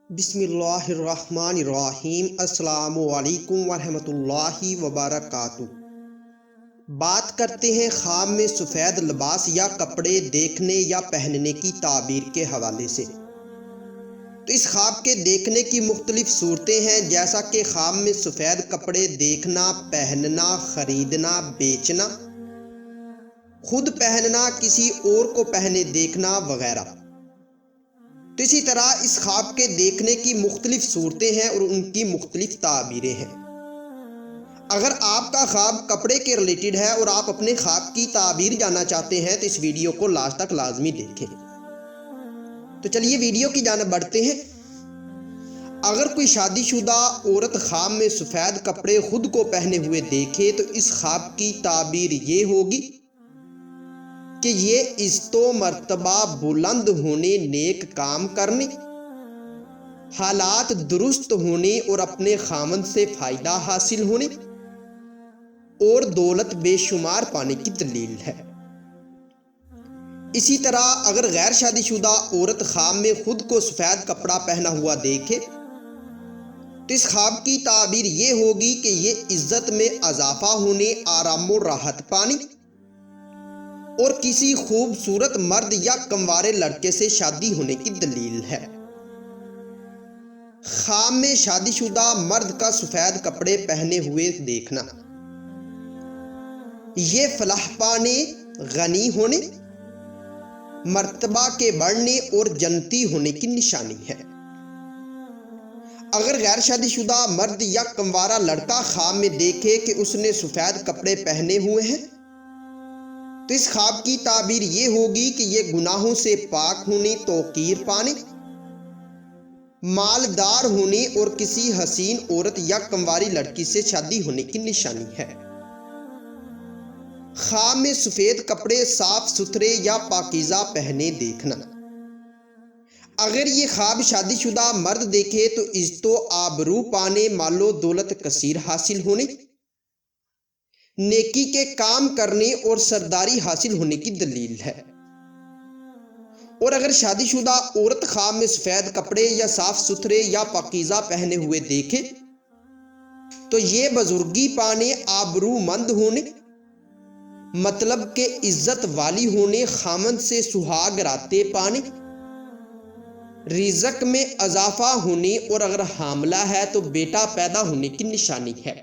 بسم اللہ الرحمن الرحیم۔ السلام علیکم ورحمۃ اللہ وبرکاتہ۔ بات کرتے ہیں خواب میں سفید لباس یا کپڑے دیکھنے یا پہننے کی تعبیر کے حوالے سے۔ تو اس خواب کے دیکھنے کی مختلف صورتیں ہیں، جیسا کہ خواب میں سفید کپڑے دیکھنا، پہننا، خریدنا، بیچنا، خود پہننا، کسی اور کو پہنے دیکھنا وغیرہ۔ تو اسی طرح اس خواب کے دیکھنے کی مختلف صورتیں ہیں اور ان کی مختلف تعبیریں ہیں۔ اگر آپ کا خواب کپڑے کے ریلیٹڈ ہے اور آپ اپنے خواب کی تعبیر جاننا چاہتے ہیں تو اس ویڈیو کو لاسٹ تک لازمی دیکھیں۔ تو چلیے ویڈیو کی جانب بڑھتے ہیں۔ اگر کوئی شادی شدہ عورت خواب میں سفید کپڑے خود کو پہنے ہوئے دیکھے تو اس خواب کی تعبیر یہ ہوگی کہ یہ عزت و مرتبہ بلند ہونے، نیک کام کرنے، حالات درست ہونے اور اپنے خاوند سے فائدہ حاصل ہونے اور دولت بے شمار پانے کی دلیل ہے۔ اسی طرح اگر غیر شادی شدہ عورت خواب میں خود کو سفید کپڑا پہنا ہوا دیکھے تو اس خواب کی تعبیر یہ ہوگی کہ یہ عزت میں اضافہ ہونے، آرام و راحت پانے اور کسی خوبصورت مرد یا کنوارے لڑکے سے شادی ہونے کی دلیل ہے۔ خواب میں شادی شدہ مرد کا سفید کپڑے پہنے ہوئے دیکھنا یہ فلاح پانے، غنی ہونے، مرتبہ کے بڑھنے اور جنتی ہونے کی نشانی ہے۔ اگر غیر شادی شدہ مرد یا کنوارا لڑکا خواب میں دیکھے کہ اس نے سفید کپڑے پہنے ہوئے ہیں تو اس خواب کی تعبیر یہ ہوگی کہ یہ گناہوں سے پاک ہونے، توقیر پانے، مالدار ہونے اور کسی حسین عورت یا کنواری لڑکی سے شادی ہونے کی نشانی ہے۔ خواب میں سفید کپڑے صاف ستھرے یا پاکیزہ پہنے دیکھنا۔ اگر یہ خواب شادی شدہ مرد دیکھے تو عزت و آبرو پانے، مال و دولت کثیر حاصل ہونے، نیکی کے کام کرنے اور سرداری حاصل ہونے کی دلیل ہے۔ اور اگر شادی شدہ عورت خواب میں سفید کپڑے یا صاف ستھرے یا پاکیزہ پہنے ہوئے دیکھے تو یہ بزرگی پانے، آبرو مند ہونے، مطلب کہ عزت والی ہونے، خاوند سے سہاگ راتیں پانے، رزق میں اضافہ ہونے اور اگر حاملہ ہے تو بیٹا پیدا ہونے کی نشانی ہے۔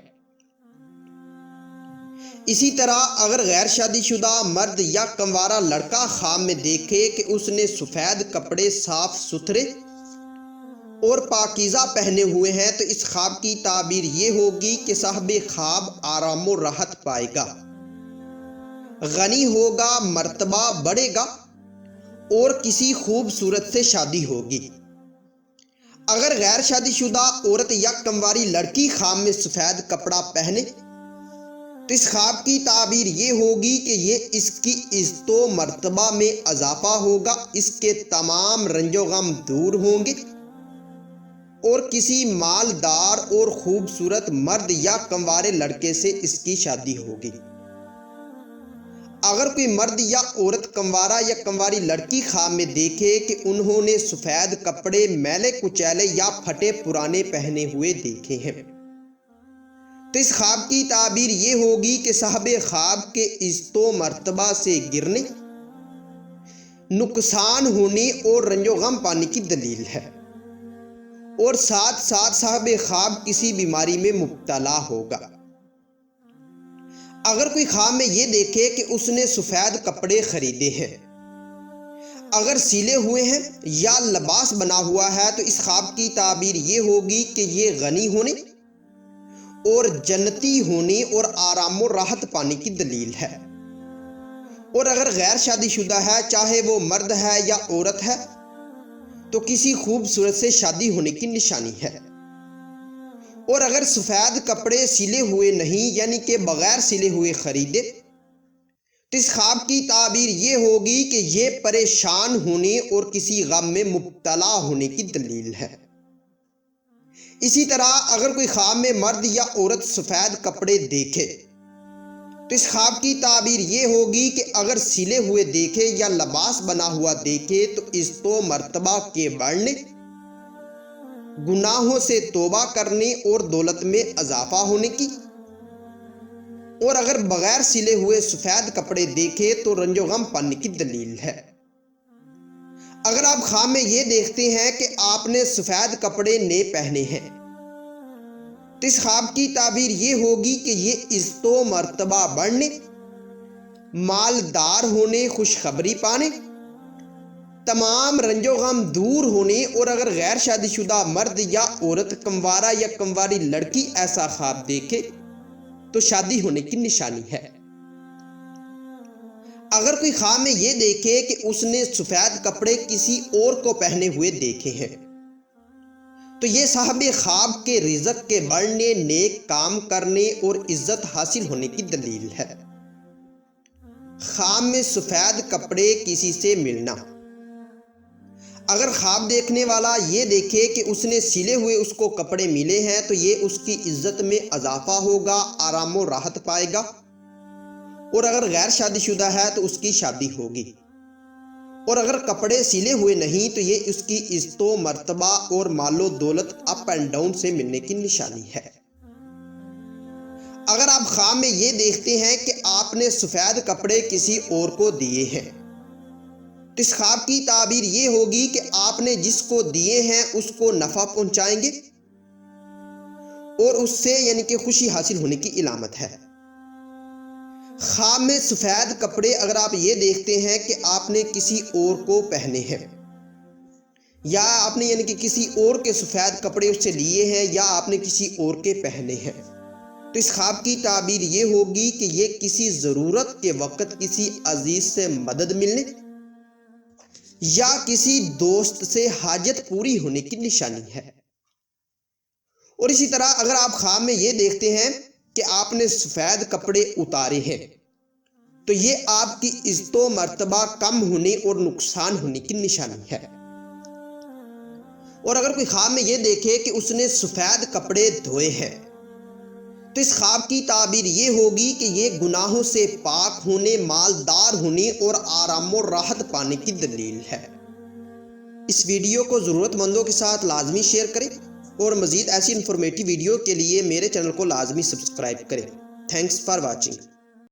اسی طرح اگر غیر شادی شدہ مرد یا کنوارا لڑکا خواب میں دیکھے کہ اس نے سفید کپڑے صاف ستھرے اور پاکیزہ پہنے ہوئے ہیں تو اس خواب کی تعبیر یہ ہوگی کہ صاحب خواب آرام و راحت پائے گا، غنی ہوگا، مرتبہ بڑھے گا اور کسی خوبصورت سے شادی ہوگی۔ اگر غیر شادی شدہ عورت یا کنواری لڑکی خواب میں سفید کپڑا پہنے تو اس خواب کی تعبیر یہ ہوگی کہ یہ اس کی عزت و مرتبہ میں اضافہ ہوگا، اس کے تمام رنج و غم دور ہوں گے اور کسی مالدار اور خوبصورت مرد یا کنوارے لڑکے سے اس کی شادی ہوگی۔ اگر کوئی مرد یا عورت کنوارا یا کنواری لڑکی خواب میں دیکھے کہ انہوں نے سفید کپڑے میلے کچیلے یا پھٹے پرانے پہنے ہوئے دیکھے ہیں تو اس خواب کی تعبیر یہ ہوگی کہ صاحب خواب کے عزت و مرتبہ سے گرنے، نقصان ہونے اور رنج و غم پانے کی دلیل ہے اور ساتھ ساتھ صاحب خواب کسی بیماری میں مبتلا ہوگا۔ اگر کوئی خواب میں یہ دیکھے کہ اس نے سفید کپڑے خریدے ہیں، اگر سلے ہوئے ہیں یا لباس بنا ہوا ہے تو اس خواب کی تعبیر یہ ہوگی کہ یہ غنی ہونے اور جنتی ہونے اور آرام و راحت پانے کی دلیل ہے۔ اور اگر غیر شادی شدہ ہے، چاہے وہ مرد ہے یا عورت ہے، تو کسی خوبصورت سے شادی ہونے کی نشانی ہے۔ اور اگر سفید کپڑے سلے ہوئے نہیں یعنی کہ بغیر سلے ہوئے خریدے تو اس خواب کی تعبیر یہ ہوگی کہ یہ پریشان ہونے اور کسی غم میں مبتلا ہونے کی دلیل ہے۔ اسی طرح اگر کوئی خواب میں مرد یا عورت سفید کپڑے دیکھے تو اس خواب کی تعبیر یہ ہوگی کہ اگر سلے ہوئے دیکھے یا لباس بنا ہوا دیکھے تو عزت و مرتبہ کے بڑھنے، گناہوں سے توبہ کرنے اور دولت میں اضافہ ہونے کی، اور اگر بغیر سلے ہوئے سفید کپڑے دیکھے تو رنج و غم پانے کی دلیل ہے۔ اگر آپ خواب میں یہ دیکھتے ہیں کہ آپ نے سفید کپڑے نئے پہنے ہیں تو اس خواب کی تعبیر یہ ہوگی کہ یہ عزت و مرتبہ بڑھنے، مالدار ہونے، خوشخبری پانے، تمام رنج و غم دور ہونے، اور اگر غیر شادی شدہ مرد یا عورت، کنوارا یا کنواری لڑکی ایسا خواب دیکھے تو شادی ہونے کی نشانی ہے۔ اگر کوئی خواب میں یہ دیکھے کہ اس نے سفید کپڑے کسی اور کو پہنے ہوئے دیکھے ہیں تو یہ صاحب خواب کے رزق کے بڑھنے، نیک کام کرنے اور عزت حاصل ہونے کی دلیل ہے۔ خواب میں سفید کپڑے کسی سے ملنا۔ اگر خواب دیکھنے والا یہ دیکھے کہ اس نے سلے ہوئے اس کو کپڑے ملے ہیں تو یہ اس کی عزت میں اضافہ ہوگا، آرام و راحت پائے گا، اور اگر غیر شادی شدہ ہے تو اس کی شادی ہوگی، اور اگر کپڑے سلے ہوئے نہیں تو یہ اس کی عزت و مرتبہ اور مال و دولت اپ اینڈ ڈاؤن سے ملنے کی نشانی ہے۔ اگر آپ خواب میں یہ دیکھتے ہیں کہ آپ نے سفید کپڑے کسی اور کو دیے ہیں تو اس خواب کی تعبیر یہ ہوگی کہ آپ نے جس کو دیے ہیں اس کو نفع پہنچائیں گے، اور اس سے یعنی کہ خوشی حاصل ہونے کی علامت ہے۔ خواب میں سفید کپڑے اگر آپ یہ دیکھتے ہیں کہ آپ نے کسی اور کو پہنے ہیں، یا آپ نے یعنی کہ کسی اور کے سفید کپڑے اس سے لیے ہیں، یا آپ نے کسی اور کے پہنے ہیں، تو اس خواب کی تعبیر یہ ہوگی کہ یہ کسی ضرورت کے وقت کسی عزیز سے مدد ملنے یا کسی دوست سے حاجت پوری ہونے کی نشانی ہے۔ اور اسی طرح اگر آپ خواب میں یہ دیکھتے ہیں کہ آپ نے سفید کپڑے اتارے ہیں تو یہ آپ کی عزت و مرتبہ کم ہونے اور نقصان ہونے کی نشانی ہے۔ اور اگر کوئی خواب میں یہ دیکھے کہ اس نے سفید کپڑے دھوئے ہیں تو اس خواب کی تعبیر یہ ہوگی کہ یہ گناہوں سے پاک ہونے، مالدار ہونے اور آرام و راحت پانے کی دلیل ہے۔ اس ویڈیو کو ضرورت مندوں کے ساتھ لازمی شیئر کریں، اور مزید ایسی انفارمیٹیو ویڈیو کے لیے میرے چینل کو لازمی سبسکرائب کریں۔ Thanks for watching.